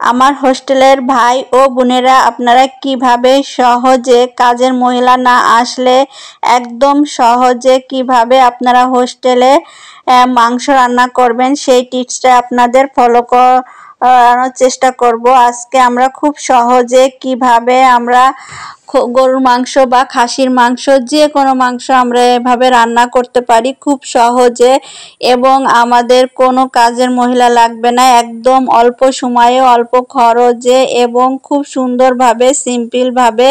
আমার হোস্টেলের ভাই ও বোনেরা আপনারা কিভাবে সহজে কাজের মহিলা না আসলে একদম সহজে কিভাবে আপনারা হোস্টেলে মাংস রান্না করবেন সেই টিপসটা আপনাদের ফলো করানোর চেষ্টা করব। আজকে আমরা খুব সহজে কিভাবে আমরা গরুর মাংস বা খাসির মাংস যে কোনো মাংস আমরা এভাবে রান্না করতে পারি খুব সহজে, এবং আমাদের কোনো কাজের মহিলা লাগবে না, একদম অল্প সময়ে অল্প খরচে এবং খুব সুন্দরভাবে সিম্পলভাবে,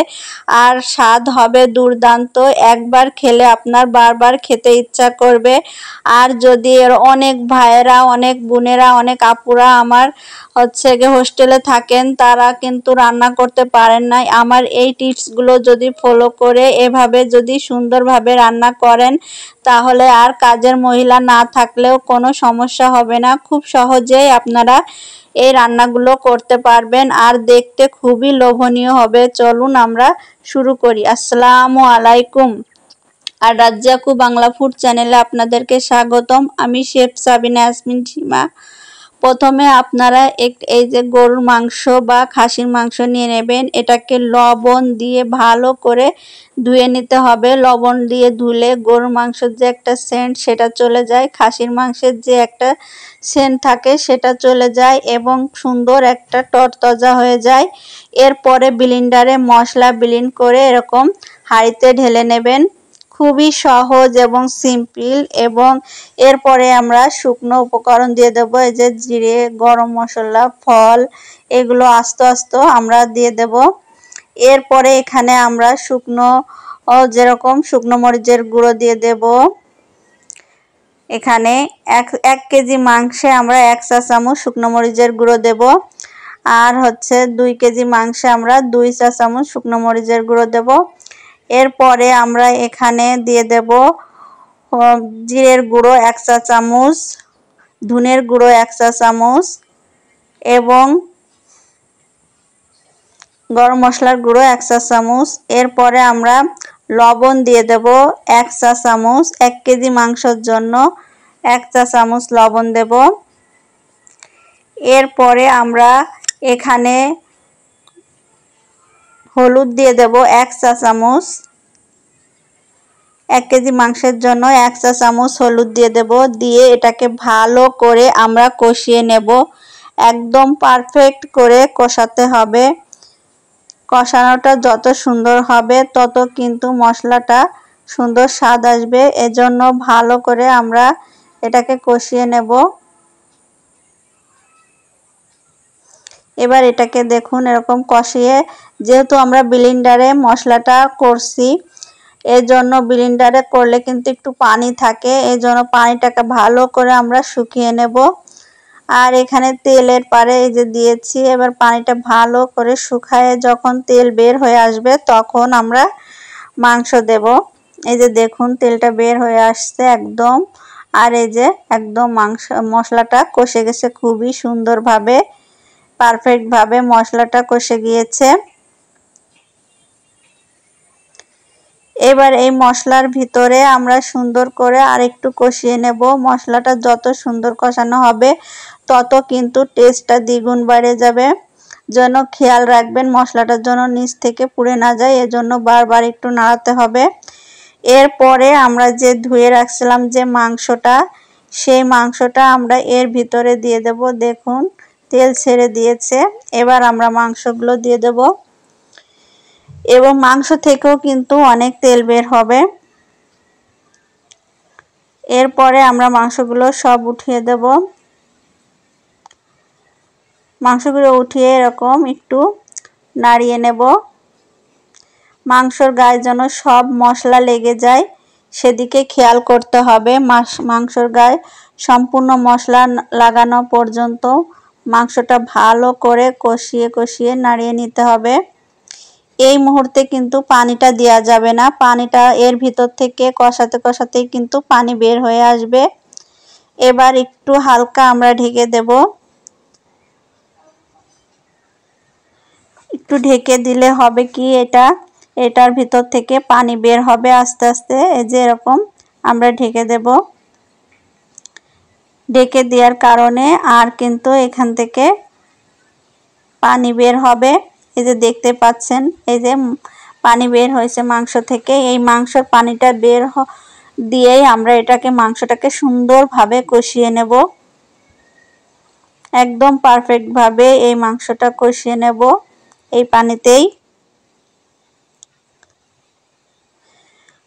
আর স্বাদ হবে দুর্দান্ত। একবার খেলে আপনার বারবার খেতে ইচ্ছা করবে। আর যদি এর অনেক ভাইয়েরা, অনেক বোনেরা, অনেক আপুরা আমার হোস্টেলে থাকেন, তারা কিন্তু রান্না করতে পারেন না, আমার এই টিপসগুলো যদি ফলো করে এভাবে যদি সুন্দরভাবে রান্না করেন তাহলে আর কাজের মহিলা না থাকলেও কোনো সমস্যা হবে না। খুব সহজেই আপনারা এই রান্নাগুলো করতে পারবেন আর দেখতে খুবই লোভনীয় হবে। চলুন আমরা শুরু করি। আসসালামু আলাইকুম। আর রাজ্জাকু বাংলা ফুড চ্যানেলে আপনাদেরকে স্বাগতম। আমি শেফ সাবিনা ইয়াসমিন সীমা। প্রথমে আপনারা এই যে গরুর মাংস বা খাসির মাংস নিয়ে নেবেন। এটাকে লবণ দিয়ে ভালো করে ধুয়ে নিতে হবে। লবণ দিয়ে ধুলে গরুর মাংসের যে একটা সেন্ট সেটা চলে যায়, খাসির মাংসের যে একটা সেন্ট থাকে সেটা চলে যায় এবং সুন্দর একটা তরতাজা হয়ে যায়। এরপরে ব্লেন্ডারে মশলা ব্লেন্ড করে এরকম হাঁড়িতে ঢেলে নেবেন। খুবই সহজ এবং সিম্পল। এবং এরপরে আমরা শুকনো উপকরণ দিয়ে দেবো, এই যে জিরে, গরম মশলা, ফল, এগুলো আস্তে আস্তে আমরা দিয়ে দেব। এরপরে এখানে আমরা শুকনো যেরকম শুকনো মরিচের গুঁড়ো দিয়ে দেব। এখানে এক কেজি মাংসে আমরা 1 চা চামচ শুকনো মরিচের গুঁড়ো দেব। আর 2 কেজি মাংসে আমরা 2 চা চামচ শুকনো মরিচের গুঁড়ো দেব। এরপরে আমরা এখানে দিয়ে দেব জিরের গুঁড়ো 1 চা চামচ, ধনের গুঁড়ো 1 চা চামচ এবং গরম মশলার গুঁড়ো 1 চা চামচ। এরপরে আমরা লবণ দিয়ে দেব 1 চা চামচ। 1 কেজি মাংসের জন্য 1 চা চামচ লবণ দেব। এরপরে আমরা এখানে হলুদ দিয়ে দেব 1 চা চামচ। 1 কেজি মাংসের জন্য 1 চা চামচ হলুদ দিয়ে দেব। দিয়ে এটাকে ভালো করে আমরা কষিয়ে নেব। একদম পারফেক্ট করে কষাতে হবে। কষানোটা যত সুন্দর হবে তত কিন্তু মশলাটা সুন্দর স্বাদ আসবে, এজন্য ভালো করে আমরা এটাকে কষিয়ে নেব। এবার এটাকে দেখুন এরকম কষিয়ে, যেহেতু আমরা ব্লেন্ডারে মশলাটা করছি এজন্য ব্লেন্ডারে করলে কিন্তু একটু পানি থাকে, এজন্য পানিটাকে ভালো করে আমরা শুকিয়ে নেব। আর এখানে তেলের পারে এই যে দিয়েছি, এবার পানিটা ভালো করে শুকায়ে যখন তেল বের হয়ে আসবে তখন আমরা মাংস দেব। এই যে দেখুন তেলটা বের হয়ে আসছে একদম। আর এই যে একদম মশলাটা কষে গেছে খুবই সুন্দরভাবে, পারফেক্টভাবে মশলাটা কষে গিয়েছে। এবার এই মশলার ভিতরে আমরা সুন্দর করে আরেকটু কষিয়ে নেব। মশলাটা যত সুন্দর কষানো হবে তত কিন্তু টেস্টটা দ্বিগুণ বেড়ে যাবে। জন্য খেয়াল রাখবেন মশলাটার জন্য নিচ থেকে পুড়ে না যায়, এজন্য বারবার একটু নাড়াতে হবে। এরপরে আমরা যে ধুয়ে রাখছিলাম যে মাংসটা, সেই মাংসটা আমরা এর ভিতরে দিয়ে দেব। দেখুন তেল ছেড়ে দিয়েছে। এবার আমরা মাংসগুলো দিয়ে দেব এবং মাংস থেকেও কিন্তু অনেক তেল বের হবে। এরপরে আমরা মাংসগুলো সব উঠিয়ে দেব। মাংসগুলো উঠিয়ে এরকম একটু নাড়িয়ে নেব। মাংসর গায়ে যেন সব মশলা লেগে যায় সেদিকে খেয়াল করতে হবে। মাংসর গায়ে সম্পূর্ণ মশলা লাগানো পর্যন্ত মাংসটা ভালো করে কষিয়ে কষিয়ে নাড়িয়ে নিতে হবে। এই মুহূর্তে কিন্তু পানিটা দেওয়া যাবে না, পানিটা এর ভিতর থেকে কষাতে কষাতেই কিন্তু পানি বের হয়ে আসবে। এবার একটু হালকা আমরা ঢেকে দেব। একটু ঢেকে দিলে হবে কি এটার ভিতর থেকে পানি বের হবে আস্তে আস্তে। এই যে এরকম আমরা ঢেকে দেব। ঢেকে দেওয়ার কারণে আর কিন্তু এখান থেকে পানি বের হবে। এই যে দেখতে পাচ্ছেন, এই যে পানি বের হয়েছে মাংস থেকে। এই মাংসর পানিটা বের দিয়েই আমরা মাংসটাকে সুন্দরভাবে কষিয়ে নেব। একদম পারফেক্টভাবে এই মাংসটা কষিয়ে নেব এই পানিতেই।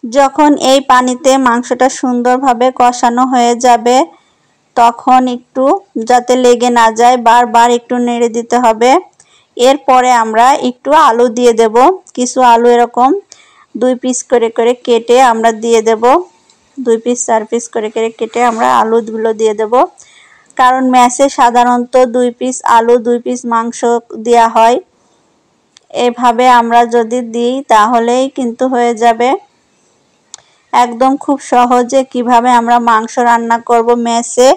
যখন এই পানিতে মাংসটা সুন্দরভাবে কষানো হয়ে যাবে, তখন একটু যাতে লেগে না যায় বারবার একটু নেড়ে দিতে হবে। এরপরে আমরা একটু আলু দিয়ে দেব। কিছু আলু এরকম 2 পিস করে করে কেটে আমরা দিয়ে দেব। 2 পিস 4 পিস করে করে কেটে আমরা আলুগুলো দিয়ে দেব। কারণ ম্যাচে সাধারণত 2 পিস আলু 2 পিস মাংস দেওয়া হয়। এভাবে আমরা যদি দিই তাহলেই কিন্তু হয়ে যাবে। একদম খুব সহজে কিভাবে আমরা মাংস রান্না করব মেসে,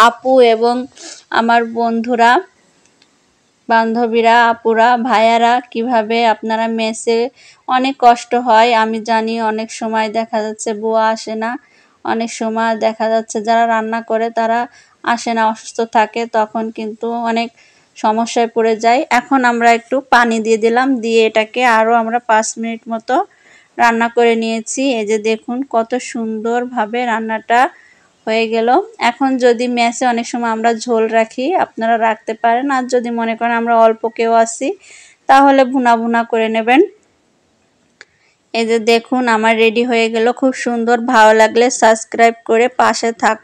আপু এবং আমার বন্ধুরা, বান্ধবীরা, আপুরা, ভাইয়ারা কিভাবে আপনারা মেসে অনেক কষ্ট হয় আমি জানি। অনেক সময় দেখা যাচ্ছে বুয়া আসে না, অনেক সময় দেখা যাচ্ছে যারা রান্না করে তারা আসে না, অসুস্থ থাকে, তখন কিন্তু অনেক সমস্যায় পড়ে যায়। এখন আমরা একটু পানি দিয়ে দিলাম, দিয়ে এটাকে আরও আমরা 5 মিনিট মতো রান্না করে নিয়েছি। এই যে দেখুন কত সুন্দরভাবে রান্নাটা হয়ে গেল। এখন যদি মেসে অনেক সময় আমরা ঝোল রাখি, আপনারা রাখতে পারেন। আর যদি মনে করেন আমরা অল্প কেউ আছি তাহলে ভুনা ভুনা করে নেবেন। এই যে দেখুন আমার রেডি হয়ে গেল, খুব সুন্দর। ভালো লাগলে সাবস্ক্রাইব করে পাশে থাকুন।